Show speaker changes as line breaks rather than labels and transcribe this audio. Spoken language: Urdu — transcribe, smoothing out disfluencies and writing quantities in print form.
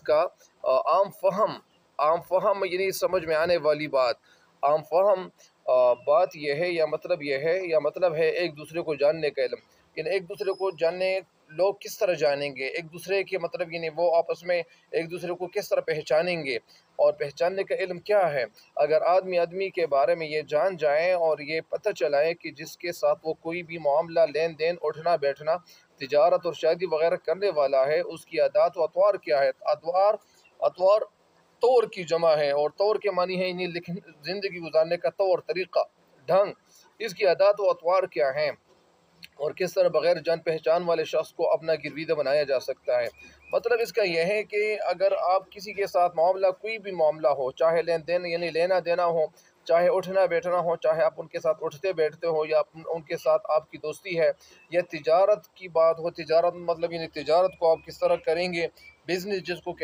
بات کا عام فہم یعنی سمجھ میں آنے والی بات، عام فہم بات یہ ہے یا مطلب یہ ہے یا مطلب ہے ایک دوسرے کو جاننے کا علم، یعنی ایک دوسرے کو جاننے لوگ کس طرح جانیں گے، ایک دوسرے کے مطلب یعنی وہ آپس میں ایک دوسرے کو کس طرح پہچانیں گے، اور پہچاننے کا علم کیا ہے؟ اگر آدمی کے بارے میں یہ جان جائیں اور یہ پتہ چلائے کہ جس کے ساتھ وہ کوئی بھی معاملہ، لین دین، اٹھنا بیٹھنا، تجارت اور شادی وغیرہ کرنے والا ہے، اس کی عادات و اطوار کیا ہے؟ اطوار طور کی جمع ہے، اور طور کے معنی ہے یعنی زندگی گزارنے کا طور، طریقہ، ڈھنگ، اس کی عادات و اطوار کیا ہیں، اور کس طرح بغیر جان پہچان والے شخص کو اپنا گرویدہ بنایا جا سکتا ہے۔ مطلب اس کا یہ ہے کہ اگر آپ کسی کے ساتھ معاملہ، کوئی بھی معاملہ ہو، چاہے لین دین یعنی لینا دینا ہو، چاہے اٹھنا بیٹھنا ہو، چاہے آپ ان کے ساتھ اٹھتے بیٹھتے ہو یا ان کے ساتھ آپ کی دوستی ہے، یا تجارت کی بات ہو، تجارت مطلب یعنی تجارت کو آپ کس طرح کریں گے، بزنس جس کو